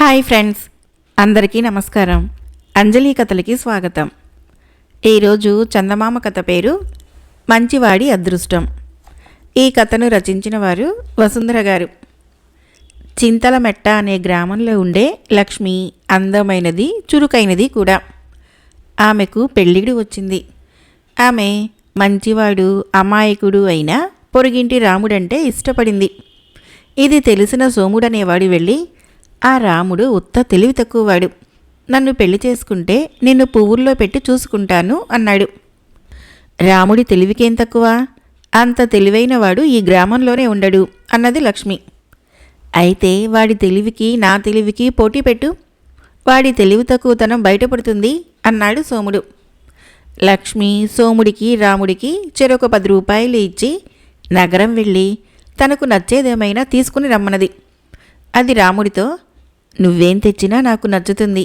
Hi friends, అందరికీ నమస్కారం. అంజలి కథలకి స్వాగతం. ఈరోజు చందమామ కథ పేరు మంచివాడి అదృష్టం. ఈ కథను రచించిన వారు వసుంధర గారు. చింతలమెట్ట అనే గ్రామంలో ఉండే లక్ష్మి అందమైనది, చురుకైనది కూడా. ఆమెకు పెళ్ళిడు వచ్చింది. ఆమె మంచివాడు, అమాయకుడు అయిన పొరుగింటి రాముడంటే ఇష్టపడింది. ఇది తెలిసిన సోముడనేవాడు వెళ్ళి, ఆ రాముడు ఉత్త తెలివి తక్కువవాడు, నన్ను పెళ్లి చేసుకుంటే నిన్ను పువ్వుల్లో పెట్టి చూసుకుంటాను అన్నాడు. రాముడి తెలివికేం తక్కువ, అంత తెలివైన వాడు ఈ గ్రామంలోనే ఉండడు అన్నది లక్ష్మి. అయితే వాడి తెలివికి నా తెలివికి పోటీ పెట్టు, వాడి తెలివి తక్కువతనం బయటపడుతుంది అన్నాడు సోముడు. లక్ష్మి సోముడికి రాముడికి చెరొక 10 రూపాయలు ఇచ్చి నగరం వెళ్ళి తనకు నచ్చేదేమైనా తీసుకుని రమ్మన్నది. అది రాముడితో, నువ్వేం తెచ్చినా నాకు నచ్చుతుంది,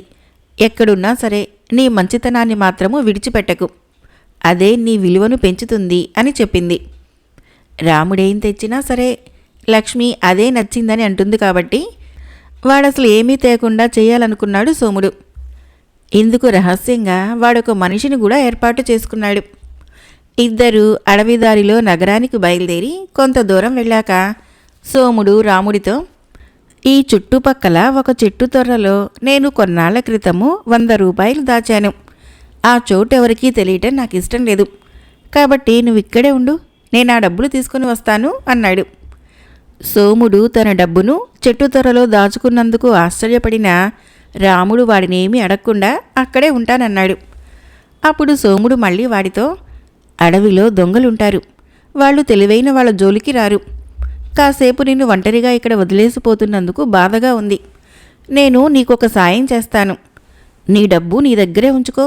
ఎక్కడున్నా సరే నీ మంచితనాన్ని మాత్రము విడిచిపెట్టకు, అదే నీ విలువను పెంచుతుంది అని చెప్పింది. రాముడేం తెచ్చినా సరే లక్ష్మి అదే నచ్చిందని అంటుంది కాబట్టి వాడసలు ఏమీ తేకుండా చేయాలనుకున్నాడు సోముడు. ఇందుకు రహస్యంగా వాడొక మనిషిని కూడా ఏర్పాటు చేసుకున్నాడు. ఇద్దరూ అడవిదారిలో నగరానికి బయలుదేరి కొంత దూరం వెళ్ళాక సోముడు రాముడితో, ఈ చుట్టుపక్కల ఒక చెట్టు తొర్రలో నేను కొన్నాళ్ల క్రితము 100 రూపాయలు దాచాను. ఆ చోటెవరికీ తెలియటం నాకు ఇష్టం లేదు, కాబట్టి నువ్వు ఇక్కడే ఉండు, నేను ఆ డబ్బులు తీసుకుని వస్తాను అన్నాడు. సోముడు తన డబ్బును చెట్టు తొర్రలో దాచుకున్నందుకు ఆశ్చర్యపడిన రాముడు వాడినేమీ అడగకుండా అక్కడే ఉంటానన్నాడు. అప్పుడు సోముడు మళ్ళీ వాడితో, అడవిలో దొంగలుంటారు, వాళ్ళు తెలివైన వాళ్ళ జోలికి రారు, కాసేపు నిన్ను ఒంటరిగా ఇక్కడ వదిలేసిపోతున్నందుకు బాధగా ఉంది, నేను నీకొక సాయం చేస్తాను, నీ డబ్బు నీ దగ్గరే ఉంచుకో,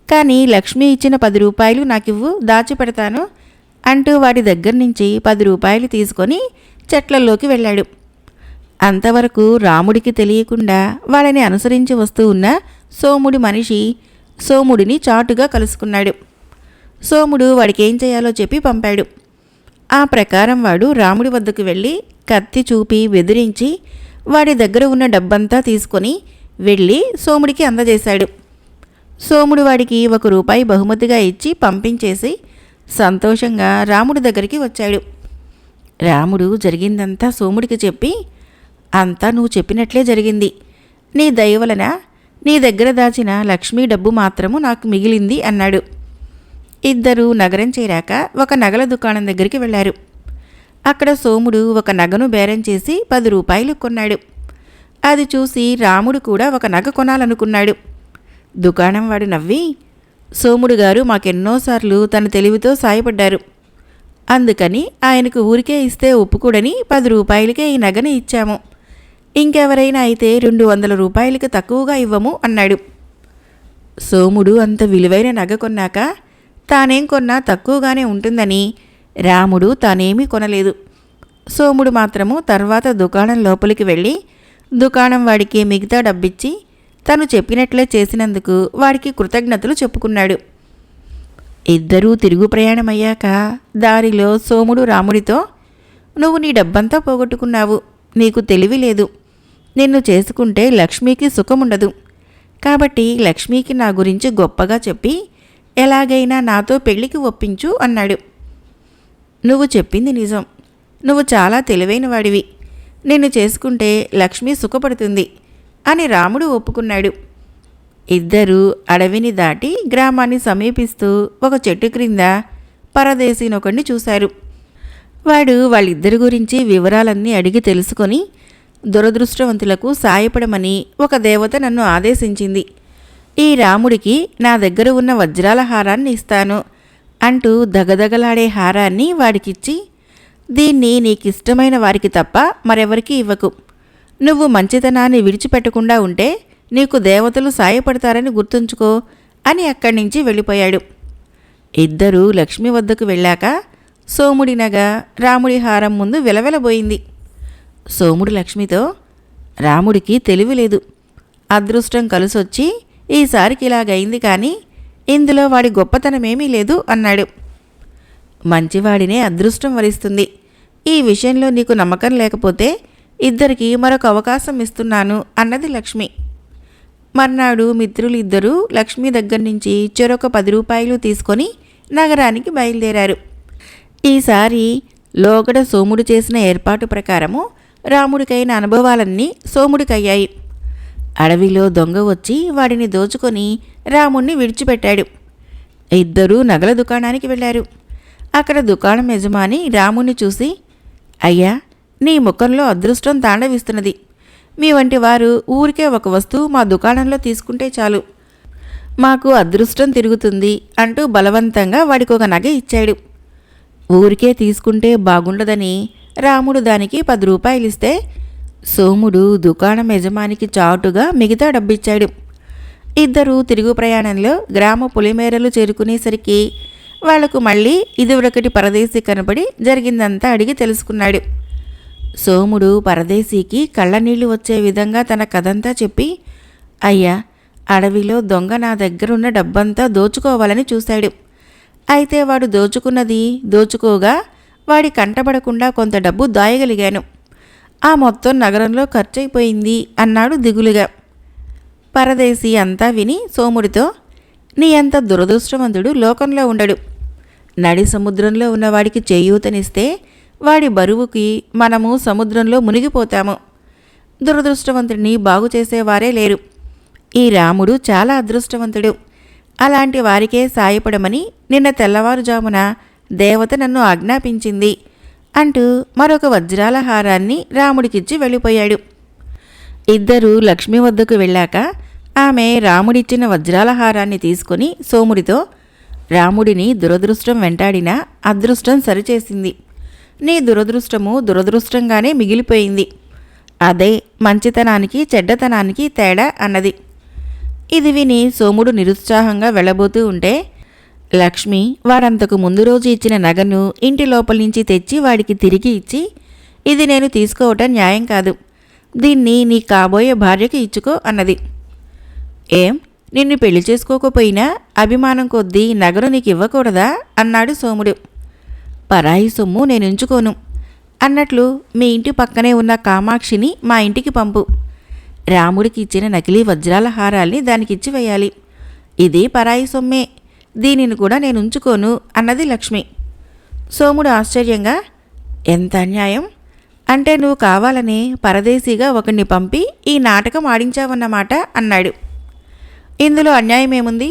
కానీ లక్ష్మి ఇచ్చిన 10 రూపాయలు నాకివ్వు, దాచిపెడతాను అంటూ వాడి దగ్గర నుంచి 10 రూపాయలు తీసుకొని చెట్లలోకి వెళ్ళాడు. అంతవరకు రాముడికి తెలియకుండా వాళ్ళని అనుసరించి వస్తూ ఉన్న సోముడి మనిషి సోముడిని చాటుగా కలుసుకున్నాడు. సోముడు వాడికేం చేయాలో చెప్పి పంపాడు. ఆ ప్రకారం వాడు రాముడి వద్దకు వెళ్ళి కత్తి చూపి బెదిరించి వాడి దగ్గర ఉన్న డబ్బంతా తీసుకొని వెళ్ళి సోముడికి అందజేశాడు. సోముడు వాడికి 1 రూపాయి బహుమతిగా ఇచ్చి పంపించేసి సంతోషంగా రాముడి దగ్గరికి వచ్చాడు. రాముడు జరిగిందంతా సోముడికి చెప్పి, అంతా నువ్వు చెప్పినట్లే జరిగింది, నీ దయ వలన నీ దగ్గర దాచిన లక్ష్మీ డబ్బు మాత్రము నాకు మిగిలింది అన్నాడు. ఇద్దరూ నగరం చేరాక ఒక నగల దుకాణం దగ్గరికి వెళ్ళారు. అక్కడ సోముడు ఒక నగను బేరం చేసి 10 రూపాయలు కొన్నాడు. అది చూసి రాముడు కూడా ఒక నగ కొనాలనుకున్నాడు. దుకాణం వాడు నవ్వి, సోముడు గారు మాకెన్నోసార్లు తన తెలివితో సాయపడ్డారు, అందుకని ఆయనకు ఊరికే ఇస్తే ఒప్పుకూడని 10 రూపాయలకే ఈ నగని ఇచ్చాము, ఇంకెవరైనా అయితే 200 రూపాయలకి తక్కువగా ఇవ్వము అన్నాడు. సోముడు అంత విలువైన నగ కొన్నాక తానేం కొన్నా తక్కువగానే ఉంటుందని రాముడు తానేమీ కొనలేదు. సోముడు మాత్రము తర్వాత దుకాణం లోపలికి వెళ్ళి దుకాణం వాడికి మిగతా డబ్బిచ్చి తను చెప్పినట్లే చేసినందుకు వాడికి కృతజ్ఞతలు చెప్పుకున్నాడు. ఇద్దరూ తిరుగు ప్రయాణమయ్యాక దారిలో సోముడు రాముడితో, నువ్వు నీ డబ్బంతా పోగొట్టుకున్నావు, నీకు తెలివి లేదు, నిన్ను చేసుకుంటే లక్ష్మికి సుఖముండదు, కాబట్టి లక్ష్మికి నా గురించి గొప్పగా చెప్పి ఎలాగైనా నాతో పెళ్లికి ఒప్పించు అన్నాడు. నువ్వు చెప్పింది నిజం, నువ్వు చాలా తెలివైన వాడివి, నిన్ను చేసుకుంటే లక్ష్మి సుఖపడుతుంది అని రాముడు ఒప్పుకున్నాడు. ఇద్దరూ అడవిని దాటి గ్రామాన్ని సమీపిస్తూ ఒక చెట్టు క్రింద పరదేశీనొకడిని చూశారు. వాడు వాళ్ళిద్దరి గురించి వివరాలన్నీ అడిగి తెలుసుకొని, దురదృష్టవంతులకు సాయపడమని ఒక దేవత నన్ను ఆదేశించింది, ఈ రాముడికి నా దగ్గర ఉన్న వజ్రాల హారాన్ని ఇస్తాను అంటూ దగదగలాడే హారాన్ని వాడికిచ్చి, దీన్ని నీకిష్టమైన వారికి తప్ప మరెవరికీ ఇవ్వకు, నువ్వు మంచితనాన్ని విడిచిపెట్టకుండా ఉంటే నీకు దేవతలు సాయపడతారని గుర్తుంచుకో అని అక్కడి నుంచి వెళ్ళిపోయాడు. ఇద్దరూ లక్ష్మి వద్దకు వెళ్ళాక సోముడి నగ రాముడి హారం ముందు విలవెలబోయింది. సోముడు లక్ష్మితో, రాముడికి తెలివి లేదు, అదృష్టం కలిసొచ్చి ఈసారికి ఇలాగైంది, కానీ ఇందులో వాడి గొప్పతనమేమీ లేదు అన్నాడు. మంచివాడినే అదృష్టం వరిస్తుంది, ఈ విషయంలో నీకు నమ్మకం లేకపోతే ఇద్దరికి మరొక అవకాశం ఇస్తున్నాను అన్నది లక్ష్మి. మర్నాడు మిత్రులు ఇద్దరూ లక్ష్మి దగ్గర నుంచి చెరొక 10 రూపాయలు తీసుకొని నగరానికి బయలుదేరారు. ఈసారి లోగడ సోముడు చేసిన ఏర్పాటు ప్రకారము రాముడికైన అనుభవాలన్నీ సోముడికయ్యాయి. అడవిలో దొంగ వచ్చి వాడిని దోచుకొని రాముణ్ణి విడిచిపెట్టాడు. ఇద్దరూ నగల దుకాణానికి వెళ్ళారు. అక్కడ దుకాణం యజమాని రాముణ్ణి చూసి, అయ్యా, నీ ముఖంలో అదృష్టం తాండవిస్తున్నది. మీ వంటి వారు ఊరికే ఒక వస్తువు మా దుకాణంలో తీసుకుంటే చాలు, మాకు అదృష్టం తిరుగుతుంది అంటూ బలవంతంగా వాడికి ఒక నగ ఇచ్చాడు. ఊరికే తీసుకుంటే బాగుండదని రాముడు దానికి 10 రూపాయలిస్తే సోముడు దుకాణం యజమానికి చాటుగా మిగతా డబ్బిచ్చాడు. ఇద్దరూ తిరుగు ప్రయాణంలో గ్రామ పులిమేరలు చేరుకునేసరికి వాళ్లకు మళ్ళీ ఇదివరకటి పరదేశీ కనబడి జరిగిందంతా అడిగి తెలుసుకున్నాడు. సోముడు పరదేశీకి కళ్ళనీళ్లు వచ్చే విధంగా తన కథంతా చెప్పి, అయ్యా, అడవిలో దొంగ నా దగ్గరున్న డబ్బంతా దోచుకోవాలని చూశాడు. అయితే వాడు దోచుకున్నది దోచుకోగా వాడి కంటబడకుండా కొంత డబ్బు దాయగలిగాను. ఆ మొత్తం నగరంలో ఖర్చయిపోయింది అన్నాడు దిగులుగా. పరదేశీ అంతా విని సోముడితో, నీ అంత దురదృష్టవంతుడు లోకంలో ఉండడు. నడి సముద్రంలో ఉన్నవాడికి చేయూతనిస్తే వాడి బరువుకి మనము సముద్రంలో మునిగిపోతాము. దురదృష్టవంతుడిని బాగు చేసేవారే లేరు. ఈ రాముడు చాలా అదృష్టవంతుడు. అలాంటి వారికే సాయపడమని నిన్న తెల్లవారుజామున దేవత నన్ను ఆజ్ఞాపించింది అంటూ మరొక వజ్రాల హారాన్ని రాముడికిచ్చి వెళ్ళిపోయాడు. ఇద్దరూ లక్ష్మి వద్దకు వెళ్ళాక ఆమె రాముడిచ్చిన వజ్రాల హారాన్ని తీసుకుని సోముడితో, రాముడిని దురదృష్టం వెంటాడినా అదృష్టం సరిచేసింది. నీ దురదృష్టము దురదృష్టంగానే మిగిలిపోయింది. అదే మంచితనానికి చెడ్డతనానికి తేడా అన్నది. ఇది విని సోముడు నిరుత్సాహంగా వెళ్ళబోతూ ఉంటే లక్ష్మి వారంతకు ముందు రోజు ఇచ్చిన నగను ఇంటి లోపల నుంచి తెచ్చి వాడికి తిరిగి ఇచ్చి, ఇది నేను తీసుకోవటం న్యాయం కాదు, దీన్ని నీ కాబోయే భార్యకి ఇచ్చుకో అన్నది. ఏం, నిన్ను పెళ్లి చేసుకోకపోయినా అభిమానం కొద్దీ నగను నీకు ఇవ్వకూడదా అన్నాడు సోముడు. పరాయి సొమ్ము నేను ఉంచుకోను. అన్నట్లు మీ ఇంటి పక్కనే ఉన్న కామాక్షిని మా ఇంటికి పంపు. రాముడికి ఇచ్చిన నకిలీ వజ్రాల హారాల్ని దానికిచ్చి వేయాలి. ఇది పరాయి సొమ్మే, దీనిని కూడా నేను ఉంచుకోను అన్నది లక్ష్మి. సోముడు ఆశ్చర్యంగా, ఎంత అన్యాయం! అంటే నువ్వు కావాలనే పరదేశీగా ఒకరిని పంపి ఈ నాటకం ఆడించావన్నమాట అన్నాడు. ఇందులో అన్యాయమేముంది?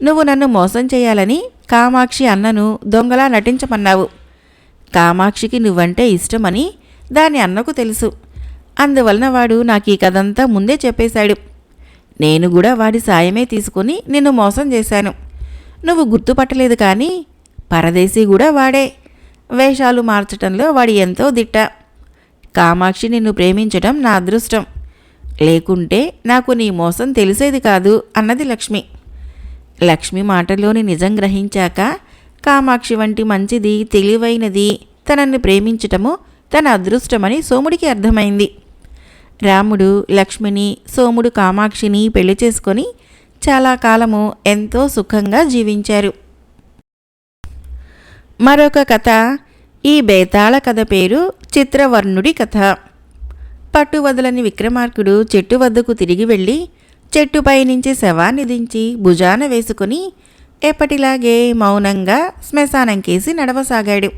నువ్వు నన్ను మోసం చేయాలని కామాక్షి అన్నను దొంగలా నటించమన్నావు. కామాక్షికి నువ్వంటే ఇష్టమని దాని అన్నకు తెలుసు. అందువలన వాడు నాకు ఈ కథంతా ముందే చెప్పేశాడు. నేను కూడా వాడి సాయమే తీసుకుని నిన్ను మోసం చేశాను. నువ్వు గుర్తుపట్టలేదు కానీ పరదేశీ కూడా వాడే. వేషాలు మార్చటంలో వాడి ఎంతో దిట్ట. కామాక్షి నిన్ను ప్రేమించటం నా అదృష్టం. లేకుంటే నాకు నీ మోసం తెలిసేది కాదు అన్నది లక్ష్మి. లక్ష్మి మాటల్లోని నిజం గ్రహించాక కామాక్షి వంటి మంచిది, తెలివైనది తనని ప్రేమించటము తన అదృష్టమని సోముడికి అర్థమైంది. రాముడు లక్ష్మిని, సోముడు కామాక్షిని పెళ్లి చేసుకొని చాలా కాలము ఎంతో సుఖంగా జీవించారు. మరొక కథ. ఈ బేతాళ కథ పేరు చిత్రవర్ణుడి కథ. పట్టువదలని విక్రమార్కుడు చెట్టు వద్దకు తిరిగి వెళ్ళి చెట్టుపై నుంచి శవాన్ని దించి భుజాన వేసుకుని ఎప్పటిలాగే మౌనంగా శ్మశానం కేసి నడవసాగాడు.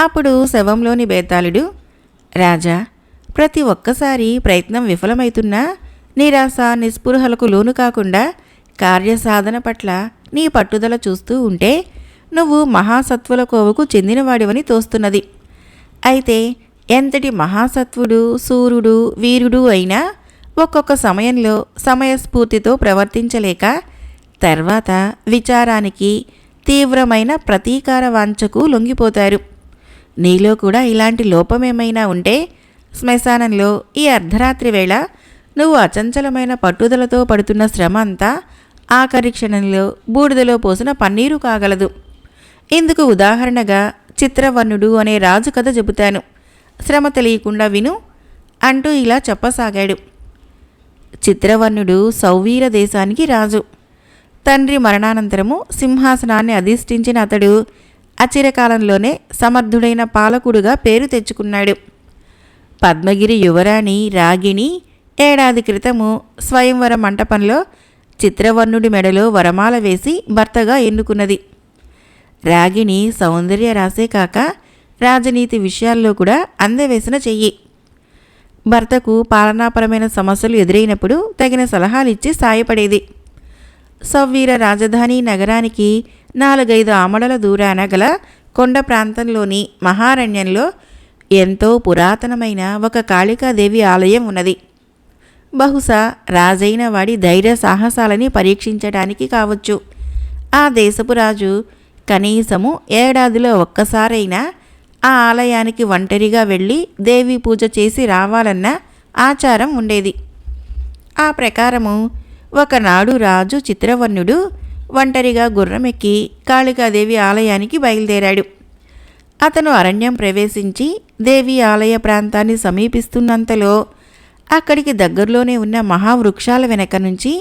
అప్పుడు శవంలోని బేతాళుడు, రాజా, ప్రతి ఒక్కసారి ప్రయత్నం విఫలమైతున్నా నిరాశ నిస్పృహలకు లోను కాకుండా కార్యసాధన పట్ల నీ పట్టుదల చూస్తూ ఉంటే నువ్వు మహాసత్వుల కోవకు చెందినవాడివని తోస్తున్నది. అయితే ఎంతటి మహాసత్వుడు, సూర్యుడు, వీరుడు అయినా ఒక్కొక్క సమయంలో సమయస్ఫూర్తితో ప్రవర్తించలేక తర్వాత విచారానికి, తీవ్రమైన ప్రతీకార వాంఛకు లొంగిపోతారు. నీలో కూడా ఇలాంటి లోపమేమైనా ఉంటే శ్మశానంలో ఈ అర్ధరాత్రి వేళ నువ్వు అచంచలమైన పట్టుదలతో పడుతున్న శ్రమ అంతా ఆఖరి క్షణంలో బూడిదలో పోసిన పన్నీరు కాగలదు. ఇందుకు ఉదాహరణగా చిత్రవర్ణుడు అనే రాజు కథ చెబుతాను, శ్రమ తెలియకుండా విను అంటూ ఇలా చెప్పసాగాడు. చిత్రవర్ణుడు సౌవీర దేశానికి రాజు. తండ్రి మరణానంతరము సింహాసనాన్ని అధిష్ఠించిన అతడు అచిరకాలంలోనే సమర్థుడైన పాలకుడుగా పేరు తెచ్చుకున్నాడు. పద్మగిరి యువరాణి రాగిణి ఏడాది క్రితము స్వయంవర మంటపంలో చిత్రవర్ణుడి మెడలో వరమాల వేసి భర్తగా ఎన్నుకున్నది. రాగిణి సౌందర్య రాసే కాక రాజనీతి విషయాల్లో కూడా అందవేసిన చెయ్యి. భర్తకు పాలనాపరమైన సమస్యలు ఎదురైనప్పుడు తగిన సలహాలిచ్చి సాయపడేది. సవ్వీర రాజధాని నగరానికి 4-5 ఆమడల దూరాన గల కొండ ప్రాంతంలోని మహారణ్యంలో ఎంతో పురాతనమైన ఒక కాళికాదేవి ఆలయం ఉన్నది. బహుశా రాజైన వాడి ధైర్య సాహసాలని పరీక్షించడానికి కావచ్చు ఆ దేశపు రాజు కనీసము ఏడాదిలో ఒక్కసారైనా ఆ ఆలయానికి ఒంటరిగా వెళ్ళి దేవీ పూజ చేసి రావాలన్న ఆచారం ఉండేది. ఆ ప్రకారము ఒకనాడు రాజు చిత్రవర్ణుడు ఒంటరిగా గుర్రమెక్కి కాళికాదేవి ఆలయానికి బయలుదేరాడు. అతను అరణ్యం ప్రవేశించి దేవి ఆలయ ప్రాంతాన్ని సమీపిస్తున్నంతలో అక్కడికి దగ్గరలోనే ఉన్న మహావృక్షాల వెనక నుంచి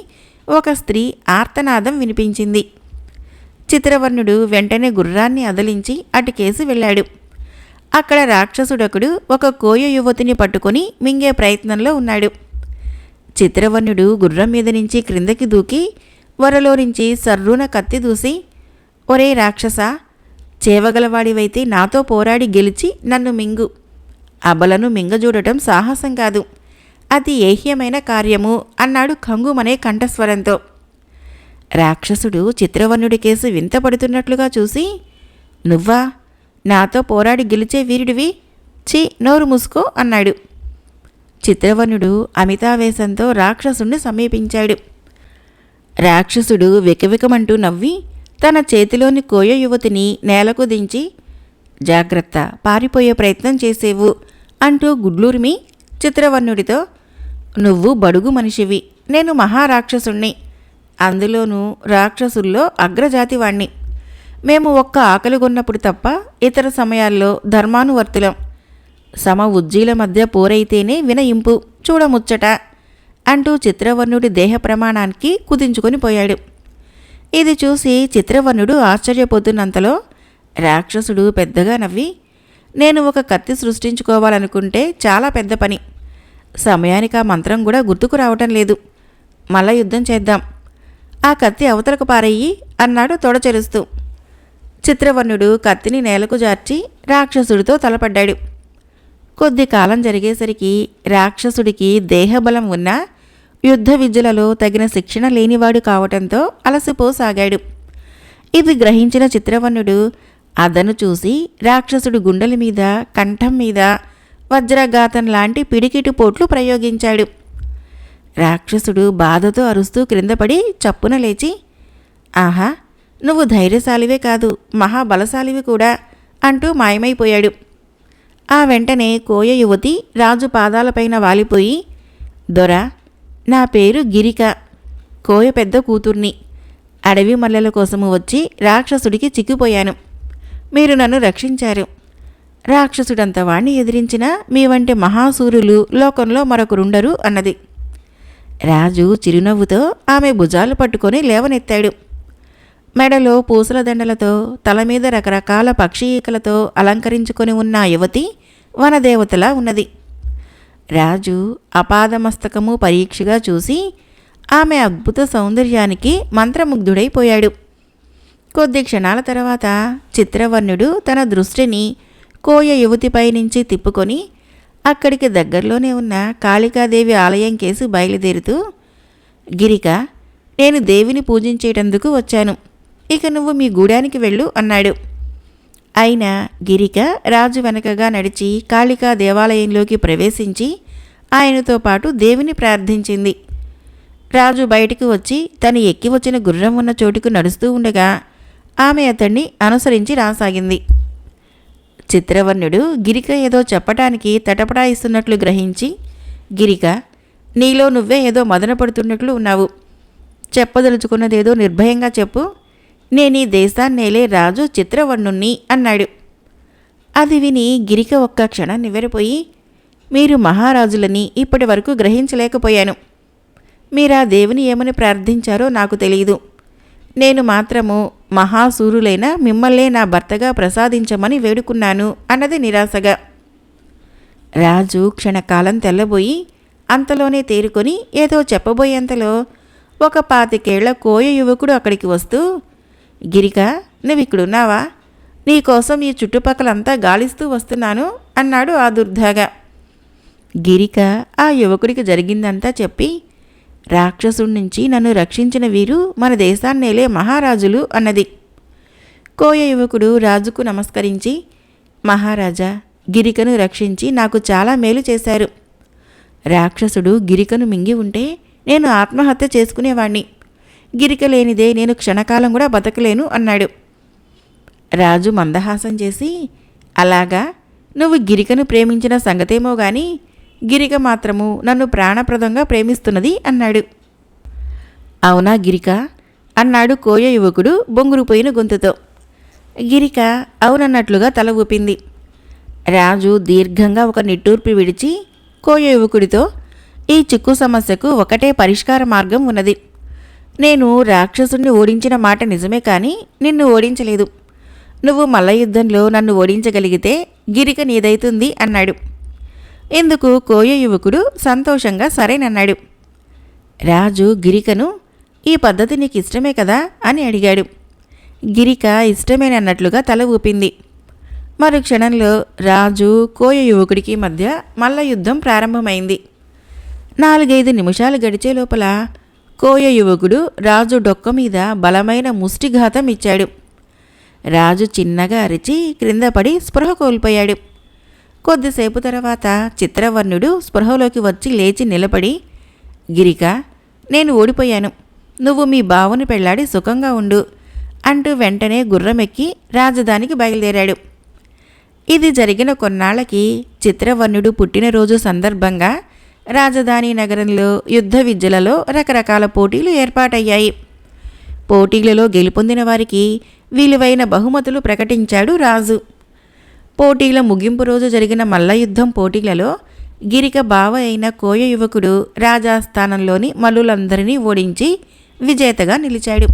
ఒక స్త్రీ ఆర్తనాదం వినిపించింది. చిత్రవర్ణుడు వెంటనే గుర్రాన్ని అదిలించి అటుకేసి వెళ్ళాడు. అక్కడ రాక్షసుడొకడు ఒక కోయ యువతిని పట్టుకొని మింగే ప్రయత్నంలో ఉన్నాడు. చిత్రవర్ణుడు గుర్రం మీద నుంచి క్రిందకి దూకి వరలో నుంచి సర్రున కత్తి దూసి, ఒరే రాక్షస, చేవగలవాడివైతే నాతో పోరాడి గెలిచి నన్ను మింగు. అబలను మింగజూడటం సాహసం కాదు, అతి ఏహ్యమైన కార్యము అన్నాడు ఖంగుమనే కంఠస్వరంతో. రాక్షసుడు చిత్రవర్ణుడి కేసు వింతపడుతున్నట్లుగా చూసి, నువ్వా నాతో పోరాడి గెలిచే వీరుడివి? ఛీ, నోరు మూసుకో అన్నాడు. చిత్రవర్ణుడు అమితావేశంతో రాక్షసుణ్ణి సమీపించాడు. రాక్షసుడు వికవికమంటూ నవ్వి తన చేతిలోని కోయ యువతిని నేలకు దించి, జాగ్రత్త, పారిపోయే ప్రయత్నం చేసేవు అంటూ గుడ్లూరిమి చిత్రవర్ణుడితో, నువ్వు బడుగు మనిషివి, నేను మహారాక్షసుణ్ణి, అందులోనూ రాక్షసుల్లో అగ్రజాతివాణ్ణి. మేము ఒక్క ఆకలిగొన్నప్పుడు తప్ప ఇతర సమయాల్లో ధర్మానువర్తులం. సమ ఉజ్జీల మధ్య పోరైతేనే వినయింపు, చూడముచ్చట అంటూ చిత్రవర్ణుడి దేహ ప్రమాణానికి కుదించుకొని పోయాడు. ఇది చూసి చిత్రవర్ణుడు ఆశ్చర్యపోతున్నంతలో రాక్షసుడు పెద్దగా నవ్వి, నేను ఒక కత్తి సృష్టించుకోవాలనుకుంటే చాలా పెద్ద పని. సమయానికి ఆ మంత్రం కూడా గుర్తుకు రావటం లేదు. మళ్ళా యుద్ధం చేద్దాం. ఆ కత్తి అవతలకు పారయ్యి అన్నాడు తొడచెరుస్తూ. చిత్రవర్ణుడు కత్తిని నేలకు జార్చి రాక్షసుడితో తలపడ్డాడు. కొద్ది కాలం జరిగేసరికి రాక్షసుడికి దేహబలం ఉన్నా యుద్ధ విద్యలలో తగిన శిక్షణ లేనివాడు కావటంతో అలసిపోసాగాడు. ఇది గ్రహించిన చిత్రవర్ణుడు అదను చూసి రాక్షసుడు గుండెల మీద, కంఠం మీద వజ్రఘాతం లాంటి పిడికిటి పోట్లు ప్రయోగించాడు. రాక్షసుడు బాధతో అరుస్తూ క్రిందపడి చప్పున లేచి, ఆహా, నువ్వు ధైర్యశాలివే కాదు, మహాబలశాలివి కూడా అంటూ మాయమైపోయాడు. ఆ వెంటనే కోయ యువతి రాజు పాదాలపైన వాలిపోయి, దొర, నా పేరు గిరిక, కోయ పెద్ద కూతుర్ని. అడవి మల్లెల కోసము వచ్చి రాక్షసుడికి చిక్కిపోయాను. మీరు నన్ను రక్షించారు. రాక్షసుడంత వాణ్ణి ఎదిరించిన మీ వంటి మహాసూరులు లోకంలో మరొకరుండరు అన్నది. రాజు చిరునవ్వుతో ఆమె భుజాలు పట్టుకొని లేవనెత్తాడు. మెడలో పూసల దండలతో, తల మీద రకరకాల పక్షి ఈకలతో అలంకరించుకొని ఉన్న యువతి వనదేవతలా ఉన్నది. రాజు అపాదమస్తకము పరీక్షగా చూసి ఆమె అద్భుత సౌందర్యానికి మంత్రముగ్ధుడైపోయాడు. కొద్ది క్షణాల తర్వాత చిత్రవర్ణుడు తన దృష్టిని కోయ యువతిపై నుంచి తిప్పుకొని అక్కడికి దగ్గరలోనే ఉన్న కాళికాదేవి ఆలయం కేసి బయలుదేరుతూ, గిరిక, నేను దేవిని పూజించేటందుకు వచ్చాను, ఇక నువ్వు మీ గూడానికి వెళ్ళు అన్నాడు. అయినా గిరిక రాజు వెనకగా నడిచి కాళికా దేవాలయంలోకి ప్రవేశించి ఆయనతో పాటు దేవిని ప్రార్థించింది. రాజు బయటికి వచ్చి తను ఎక్కి వచ్చిన గుర్రం ఉన్న చోటుకు నడుస్తూ ఉండగా ఆమె అతన్ని అనుసరించి రాసాగింది. చిత్రవర్ణుడు గిరిక ఏదో చెప్పటానికి తటపటాయిస్తున్నట్లు గ్రహించి, గిరిక, నీలో నువ్వే ఏదో మదనపడుతున్నట్లు ఉన్నావు. చెప్పదలుచుకున్నదేదో నిర్భయంగా చెప్పు. నేను ఈ దేశాన్నేలే రాజు చిత్రవర్ణుణ్ణి అన్నాడు. అది విని గిరిక ఒక్క క్షణం నివ్వెరపోయి, మీరు మహారాజులని ఇప్పటి వరకు గ్రహించలేకపోయాను. మీరా దేవుని ఏమని ప్రార్థించారో నాకు తెలియదు. నేను మాత్రము మహాసూరులైన మిమ్మల్నే నా భర్తగా ప్రసాదించమని వేడుకున్నాను అన్నది నిరాశగా. రాజు క్షణకాలం తెల్లబోయి అంతలోనే తేరుకొని ఏదో చెప్పబోయేంతలో ఒక 25 ఏళ్ల కోయ యువకుడు అక్కడికి వస్తూ, గిరిక, నువ్విక్కడున్నావా? నీకోసం ఈ చుట్టుపక్కలంతా గాలిస్తూ వస్తున్నాను అన్నాడు ఆదుర్దాగా. గిరిక ఆ యువకుడికి జరిగిందంతా చెప్పి, రాక్షసుడి నుంచి నన్ను రక్షించిన వీరు మన దేశాన్నేలే మహారాజులు అన్నది. కోయ యువకుడు రాజుకు నమస్కరించి, మహారాజా, గిరికను రక్షించి నాకు చాలా మేలు చేశారు. రాక్షసుడు గిరికను మింగి ఉంటే నేను ఆత్మహత్య చేసుకునేవాణ్ణి. గిరిక లేనిదే నేను క్షణకాలం కూడా బతకలేను అన్నాడు. రాజు మందహాసం చేసి, అలాగా, నువ్వు గిరికను ప్రేమించిన సంగతేమో గాని గిరిక మాత్రము నన్ను ప్రాణప్రదంగా ప్రేమిస్తున్నది అన్నాడు. అవునా గిరిక అన్నాడు కోయ యువకుడు బొంగురుపోయిన గొంతుతో. గిరిక అవునన్నట్లుగా తల ఊపింది. రాజు దీర్ఘంగా ఒక నిట్టూర్పు విడిచి కోయ యువకుడితో, ఈ చిక్కు సమస్యకు ఒకటే పరిష్కార మార్గం ఉన్నది. నేను రాక్షసుణ్ణి ఓడించిన మాట నిజమే కానీ నిన్ను ఓడించలేదు. నువ్వు మల్లయుద్ధంలో నన్ను ఓడించగలిగితే గిరిక నీదైతుంది అన్నాడు. ఇందుకు కోయ యువకుడు సంతోషంగా సరేనన్నాడు. రాజు గిరికను, ఈ పద్ధతి నీకు ఇష్టమే కదా అని అడిగాడు. గిరిక ఇష్టమేనన్నట్లుగా తల ఊపింది. మరు క్షణంలో రాజు కోయ యువకుడికి మధ్య మల్ల యుద్ధం ప్రారంభమైంది. 4-5 నిమిషాలు గడిచే లోపల కోయ యువకుడు రాజు డొక్క మీద బలమైన ముష్టిఘాతం ఇచ్చాడు. రాజు చిన్నగా అరిచి క్రింద పడి స్పృహ కోల్పోయాడు. కొద్దిసేపు తర్వాత చిత్రవర్ణుడు స్పృహలోకి వచ్చి లేచి నిలబడి, గిరిక, నేను ఓడిపోయాను. నువ్వు మీ బావుని పెళ్లాడి సుఖంగా ఉండు అంటూ వెంటనే గుర్రమెక్కి రాజధానికి బయలుదేరాడు. ఇది జరిగిన కొన్నాళ్లకి చిత్రవర్ణుడు పుట్టినరోజు సందర్భంగా రాజధాని నగరంలో యుద్ధ విద్యలలో రకరకాల పోటీలు ఏర్పాటయ్యాయి. పోటీలలో గెలుపొందిన వారికి విలువైన బహుమతులు ప్రకటించాడు రాజు. పోటీల ముగింపు రోజు జరిగిన మల్లయుద్ధం పోటీలలో గిరిక బావ అయిన కోయ యువకుడు రాజాస్థానంలోని మల్లులందరినీ ఓడించి విజేతగా నిలిచాడు.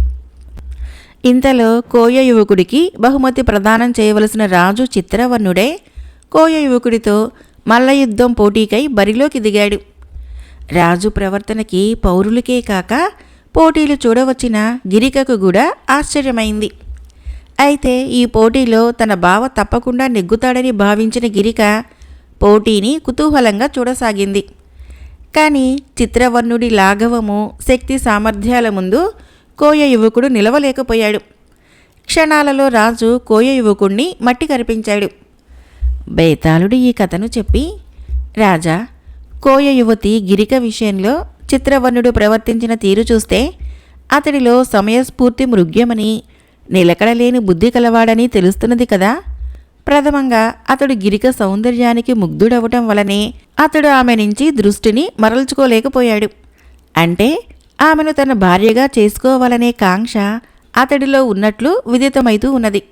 ఇంతలో కోయ యువకుడికి బహుమతి ప్రదానం చేయవలసిన రాజు చిత్రవర్ణుడే కోయ యువకుడితో మల్లయుద్ధం పోటీకై బరిలోకి దిగాడు. రాజు ప్రవర్తనకి పౌరులకే కాక పోటీలు చూడవచ్చిన గిరికకు కూడా ఆశ్చర్యమైంది. అయితే ఈ పోటీలో తన బావ తప్పకుండా నెగ్గుతాడని భావించిన గిరిక పోటీని కుతూహలంగా చూడసాగింది. కానీ చిత్రవర్ణుడి లాఘవము, శక్తి సామర్థ్యాల ముందు కోయ యువకుడు నిలవలేకపోయాడు. క్షణాలలో రాజు కోయ యువకుణ్ణి మట్టి కరిపించాడు. బేతాళుడు ఈ కథను చెప్పి, రాజా, కోయ యువతి గిరిక విషయంలో చిత్రవర్ణుడు ప్రవర్తించిన తీరు చూస్తే అతడిలో సమయస్ఫూర్తి మృగ్యమని, నిలకడలేని బుద్ధి కలవాడని తెలుస్తున్నది కదా. ప్రథమంగా అతడు గిరిక సౌందర్యానికి ముగ్ధుడవటం వలనే అతడు ఆమె నుంచి దృష్టిని మరల్చుకోలేకపోయాడు. అంటే ఆమెను తన భార్యగా చేసుకోవాలనే కాంక్ష అతడిలో ఉన్నట్లు విదితమైతూ ఉన్నది.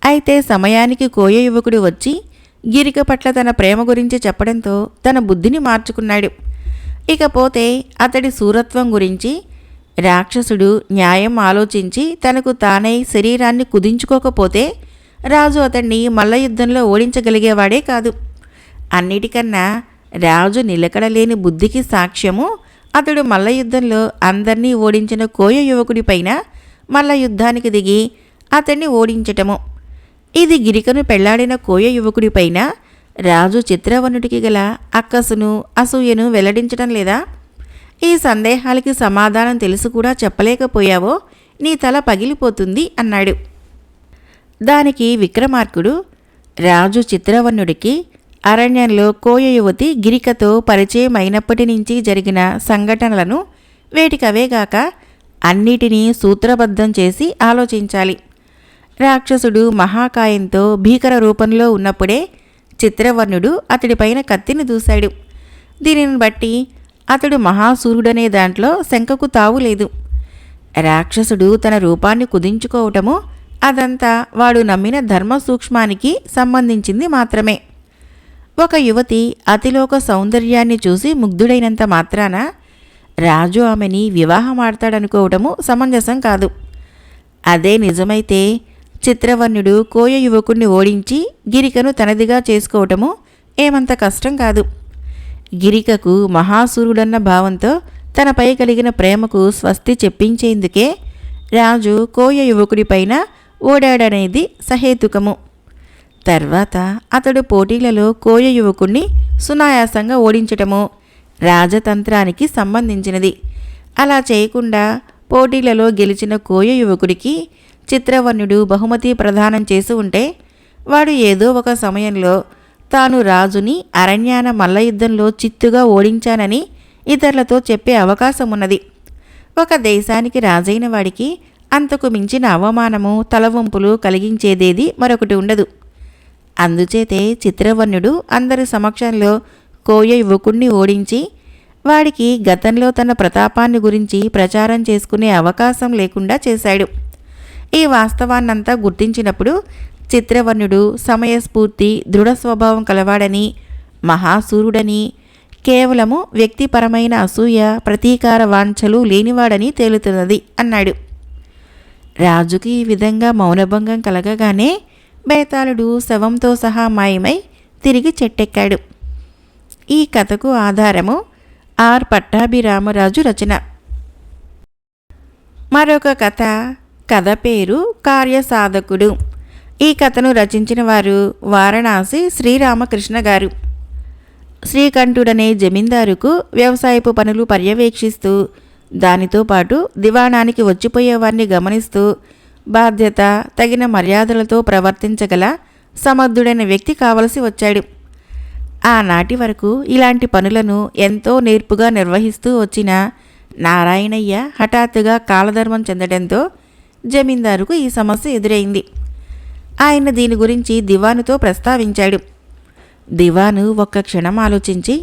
అయితే సమయానికి కోయ యువకుడు వచ్చి గిరిక పట్ల తన ప్రేమ గురించి చెప్పడంతో తన బుద్ధిని మార్చుకున్నాడు. ఇకపోతే అతడి శూరత్వం గురించి రాక్షసుడు న్యాయం ఆలోచించి తనకు తానై శరీరాన్ని కుదించుకోకపోతే రాజు అతన్ని మల్లయుద్ధంలో ఓడించగలిగేవాడే కాదు. అన్నిటికన్నా రాజు నిలకడలేని బుద్ధికి సాక్ష్యము అతడు మల్లయుద్ధంలో అందర్నీ ఓడించిన కోయ యువకుడిపైన మల్లయుద్ధానికి దిగి అతన్ని ఓడించటము. ఇది గిరికను పెళ్లాడిన కోయ యువకుడిపైన రాజు చిత్రవర్ణుడికి గల అక్కసును అసూయను వెల్లడించటం లేదా? ఈ సందేహాలకి సమాధానం తెలుసు కూడా చెప్పలేకపోయావో నీ తల పగిలిపోతుంది అన్నాడు. దానికి విక్రమార్కుడు, రాజు చిత్రవర్ణుడికి అరణ్యంలో కోయ యువతి గిరికతో పరిచయం అయినప్పటి నుంచి జరిగిన సంఘటనలను వేటికవేగాక అన్నిటినీ సూత్రబద్ధం చేసి ఆలోచించాలి. రాక్షసుడు మహాకాయంతో భీకర రూపంలో ఉన్నప్పుడే చిత్రవర్ణుడు అతడిపైన కత్తిని దూశాడు. దీనిని బట్టి అతడు మహాసూరుడనే దాంట్లో శంకకు తావులేదు. రాక్షసుడు తన రూపాన్ని కుదించుకోవటము అదంతా వాడు నమ్మిన ధర్మ సూక్ష్మానికి సంబంధించింది మాత్రమే. ఒక యువతి అతిలోక సౌందర్యాన్ని చూసి ముగ్ధుడైనంత మాత్రాన రాజు ఆమెని వివాహమాడతాడనుకోవటము సమంజసం కాదు. అదే నిజమైతే చిత్రవర్ణుడు కోయ యువకుణ్ణి ఓడించి గిరికను తనదిగా చేసుకోవటము ఏమంత కష్టం కాదు. గిరికకు మహాసూరుడన్న భావంతో తనపై కలిగిన ప్రేమకు స్వస్తి చెప్పించేందుకే రాజు కోయ యువకుడిపైన ఓడాడనేది సహేతుకము. తర్వాత అతడు పోటీలలో కోయ యువకుణ్ణి సునాయాసంగా ఓడించటము రాజతంత్రానికి సంబంధించినది. అలా చేయకుండా పోటీలలో గెలిచిన కోయ యువకుడికి చిత్రవర్ణుడు బహుమతి ప్రదానం చేసి ఉంటే వాడు ఏదో ఒక సమయంలో తాను రాజుని అరణ్యాన మల్లయుద్ధంలో చిత్తుగా ఓడించానని ఇతరులతో చెప్పే అవకాశం ఉన్నది. ఒక దేశానికి రాజైన వాడికి అంతకు మించిన అవమానము తలవంపులు కలిగించేదేది మరొకటి ఉండదు. అందుచేతే చిత్రవర్ణుడు అందరి సమక్షంలో కోయ యువకుణ్ణి ఓడించి వాడికి గతంలో తన ప్రతాపాన్ని గురించి ప్రచారం చేసుకునే అవకాశం లేకుండా చేశాడు. ఈ వాస్తవాన్నంతా గుర్తించినప్పుడు చిత్రవర్ణుడు సమయస్ఫూర్తి దృఢ స్వభావం కలవాడని, మహాసూరుడని, కేవలము వ్యక్తిపరమైన అసూయ ప్రతీకార వాంఛలు లేనివాడని తేలుతున్నది అన్నాడు. రాజుకి ఈ విధంగా మౌనభంగం కలగగానే బేతాళుడు శవంతో సహా మాయమై తిరిగి చెట్టెక్కాడు. ఈ కథకు ఆధారము ఆర్ పట్టాభిరామరాజు రచన. మరొక కథ పేరు కార్యసాధకుడు. ఈ కథను రచించిన వారు వారణాసి శ్రీరామకృష్ణ గారు. శ్రీకంఠుడనే జమీందారుకు వ్యవసాయపు పనులు పర్యవేక్షిస్తూ దానితో పాటు దివాణానికి వచ్చిపోయేవారిని గమనిస్తూ బాధ్యత తగిన మర్యాదలతో ప్రవర్తించగల సమర్థుడైన వ్యక్తి కావలసి వచ్చాడు. ఆనాటి వరకు ఇలాంటి పనులను ఎంతో నేర్పుగా నిర్వహిస్తూ వచ్చిన నారాయణయ్య హఠాత్తుగా కాలధర్మం చెందడంతో జమీందారుకు ఈ సమస్య ఎదురైంది. ఆయన దీని గురించి దివానుతో ప్రస్తావించాడు. దివాను ఒక్క క్షణం ఆలోచించి,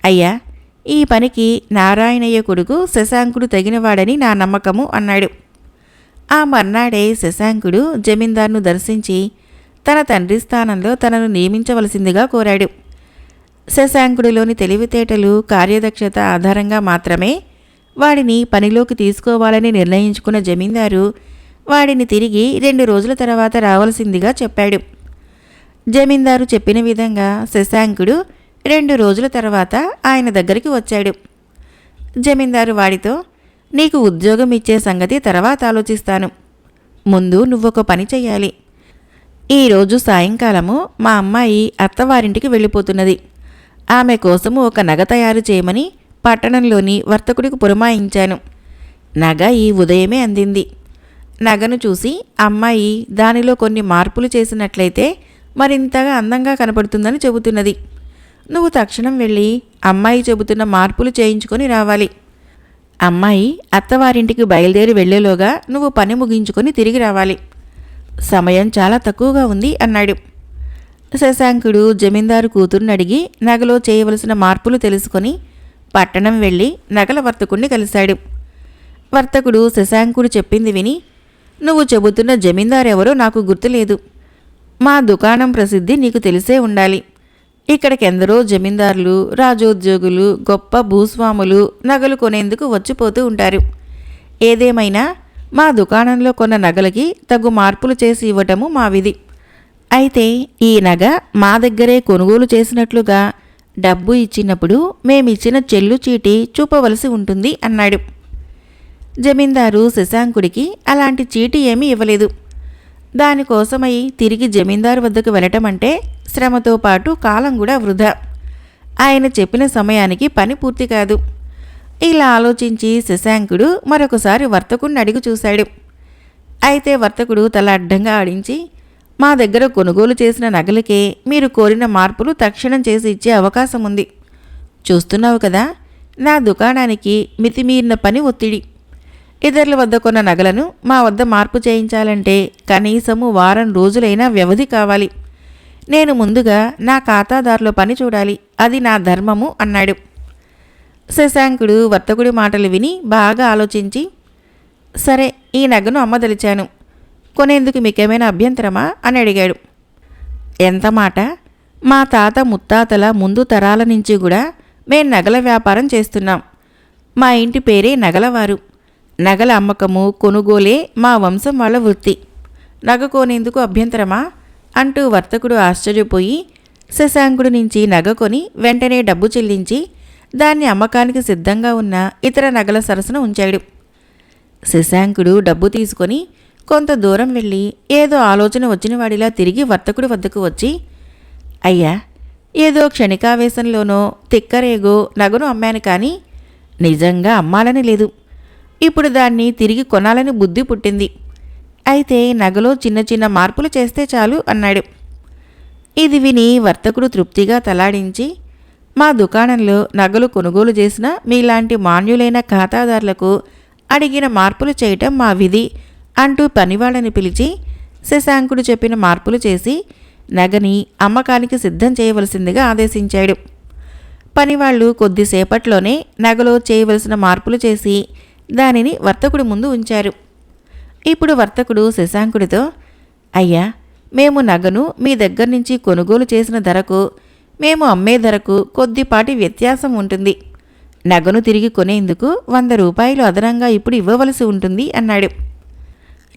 అయ్యా, ఈ పనికి నారాయణయ్య కొడుకు శశాంకుడు తగినవాడని నా నమ్మకము అన్నాడు. ఆ మర్నాడే శశాంకుడు జమీందారును దర్శించి తన తండ్రి స్థానంలో తనను నియమించవలసిందిగా కోరాడు. శశాంకుడిలోని తెలివితేటలు కార్యదక్షత ఆధారంగా మాత్రమే వాడిని పనిలోకి తీసుకోవాలని నిర్ణయించుకున్న జమీందారు వాడిని తిరిగి 2 రోజుల తర్వాత రావాల్సిందిగా చెప్పాడు. జమీందారు చెప్పిన విధంగా శశాంకుడు 2 రోజుల తర్వాత ఆయన దగ్గరికి వచ్చాడు. జమీందారు వాడితో, నీకు ఉద్యోగం ఇచ్చే సంగతి తర్వాత ఆలోచిస్తాను. ముందు నువ్వొక పని చెయ్యాలి. ఈరోజు సాయంకాలము మా అమ్మాయి అత్తవారింటికి వెళ్ళిపోతున్నది. ఆమె కోసము ఒక నగ తయారు చేయమని పట్టణంలోని వర్తకుడికి పురమాయించాను. నగ ఈ ఉదయమే అందింది. నగను చూసి అమ్మాయి దానిలో కొన్ని మార్పులు చేసినట్లయితే మరింతగా అందంగా కనపడుతుందని చెబుతున్నది. నువ్వు తక్షణం వెళ్ళి అమ్మాయి చెబుతున్న మార్పులు చేయించుకొని రావాలి. అమ్మాయి అత్తవారింటికి బయలుదేరి వెళ్లేలోగా నువ్వు పని ముగించుకొని తిరిగి రావాలి. సమయం చాలా తక్కువగా ఉంది అన్నాడు. శశాంకుడు జమీందారు కూతుర్ని అడిగి నగలో చేయవలసిన మార్పులు తెలుసుకొని పట్టణం వెళ్ళి నగల వర్తకుడిని కలిశాడు. వర్తకుడు శశాంకుడు చెప్పింది విని, నువ్వు చెబుతున్న జమీందారెవరో నాకు గుర్తులేదు. మా దుకాణం ప్రసిద్ధి నీకు తెలిసే ఉండాలి. ఇక్కడికెందరో జమీందారులు, రాజోద్యోగులు, గొప్ప భూస్వాములు నగలు కొనేందుకు వచ్చిపోతూ ఉంటారు. ఏదేమైనా మా దుకాణంలో కొన్న నగలకి తగు మార్పులు చేసి ఇవ్వటము మా విధి. అయితే ఈ నగ మా దగ్గరే కొనుగోలు చేసినట్లుగా డబ్బు ఇచ్చినప్పుడు మేమిచ్చిన చెల్లు చీటీ చూపవలసి ఉంటుంది అన్నాడు. జమీందారు శశాంకుడికి అలాంటి చీటీ ఏమీ ఇవ్వలేదు. దానికోసమై తిరిగి జమీందారు వద్దకు వెళ్ళటం అంటే శ్రమతో పాటు కాలం కూడా వృధా. ఆయన చెప్పిన సమయానికి పని పూర్తి కాదు. ఇలా ఆలోచించి శశాంకుడు మరొకసారి వర్తకుడిని అడిగి చూశాడు. అయితే వర్తకుడు తల అడ్డంగా ఆడించి, మా దగ్గర కొనుగోలు చేసిన నగలకే మీరు కోరిన మార్పులు తక్షణం చేసి ఇచ్చే అవకాశం ఉంది. చూస్తున్నావు కదా, నా దుకాణానికి మితిమీరిన పని ఒత్తిడి. ఇతరుల వద్ద కొన్న నగలను మా వద్ద మార్పు చేయించాలంటే కనీసము వారం రోజులైనా వ్యవధి కావాలి. నేను ముందుగా నా ఖాతాదారులో పని చూడాలి. అది నా ధర్మము అన్నాడు. శశాంకుడు వర్తకుడి మాటలు విని బాగా ఆలోచించి, సరే, ఈ నగను అమ్మదలిచాను. కొనేందుకు మీకేమైనా అభ్యంతరమా అని అడిగాడు. ఎంత మాట! మా తాత ముత్తాతల ముందు తరాల నుంచి కూడా మేం నగల వ్యాపారం చేస్తున్నాం. మా ఇంటి పేరే నగలవారు. నగల అమ్మకము కొనుగోలే మా వంశం వాళ్ళ వృత్తి. నగ కొనేందుకు అభ్యంతరమా అంటూ వర్తకుడు ఆశ్చర్యపోయి శశాంకుడి నుంచి నగ కొని వెంటనే డబ్బు చెల్లించి దాన్ని అమ్మకానికి సిద్ధంగా ఉన్న ఇతర నగల సరసన ఉంచాడు. శశాంకుడు డబ్బు తీసుకొని కొంత దూరం వెళ్ళి ఏదో ఆలోచన వచ్చిన వాడిలా తిరిగి వర్తకుడి వద్దకు వచ్చి, అయ్యా, ఏదో క్షణికావేశంలోనో తిక్కరేగో నగను అమ్మాను, కానీ నిజంగా అమ్మాలని లేదు. ఇప్పుడు దాన్ని తిరిగి కొనాలని బుద్ధి పుట్టింది. అయితే నగలో చిన్న చిన్న మార్పులు చేస్తే చాలు అన్నాడు. ఇది విని వర్తకుడు తృప్తిగా తలాడించి, మా దుకాణంలో నగలు కొనుగోలు చేసిన మీలాంటి మాన్యులైన ఖాతాదారులకు అడిగిన మార్పులు చేయటం మా విధి అంటూ పనివాళ్ళని పిలిచి శశాంకుడు చెప్పిన మార్పులు చేసి నగని అమ్మకానికి సిద్ధం చేయవలసిందిగా ఆదేశించాడు. పనివాళ్లు కొద్దిసేపట్లోనే నగలో చేయవలసిన మార్పులు చేసి దానిని వర్తకుడి ముందు ఉంచారు. ఇప్పుడు వర్తకుడు శశాంకుడితో, అయ్యా, మేము నగను మీ దగ్గర నుంచి కొనుగోలు చేసిన ధరకు మేము అమ్మే ధరకు కొద్దిపాటి వ్యత్యాసం ఉంటుంది. నగను తిరిగి కొనేందుకు 100 రూపాయలు అదనంగా ఇప్పుడు ఇవ్వవలసి ఉంటుంది అన్నాడు.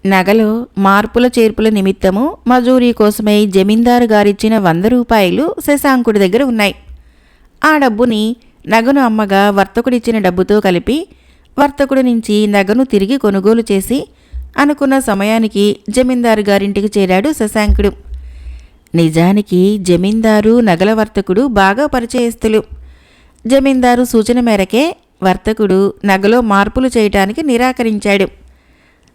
నగలో మార్పుల చేర్పుల నిమిత్తము మజూరీ కోసమై జమీందారు గారిచ్చిన 100 రూపాయలు శశాంకుడి దగ్గర ఉన్నాయి. ఆ డబ్బుని నగను అమ్మగా వర్తకుడిచ్చిన డబ్బుతో కలిపి వర్తకుడి నుంచి నగను తిరిగి కొనుగోలు చేసి అనుకున్న సమయానికి జమీందారు గారింటికి చేరాడు శశాంకుడు. నిజానికి జమీందారు నగల వర్తకుడు బాగా పరిచయస్తులు. జమీందారు సూచన మేరకే వర్తకుడు నగలో మార్పులు చేయటానికి నిరాకరించాడు.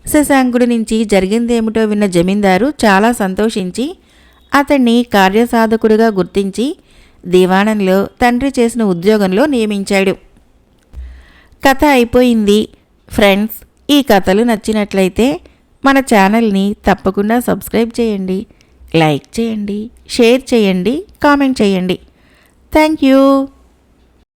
శశాంకుడి నుంచి జరిగిందేమిటో విన్న జమీందారు చాలా సంతోషించి అతన్ని కార్యసాధకుడిగా గుర్తించి దివాణంలో తండ్రి చేసిన ఉద్యోగంలో నియమించాడు. కథ అయిపోయింది. ఫ్రెండ్స్, ఈ కథలు నచ్చినట్లయితే మన ఛానల్ని తప్పకుండా సబ్స్క్రైబ్ చేయండి, లైక్ చేయండి, షేర్ చేయండి, కామెంట్ చేయండి. Thank you.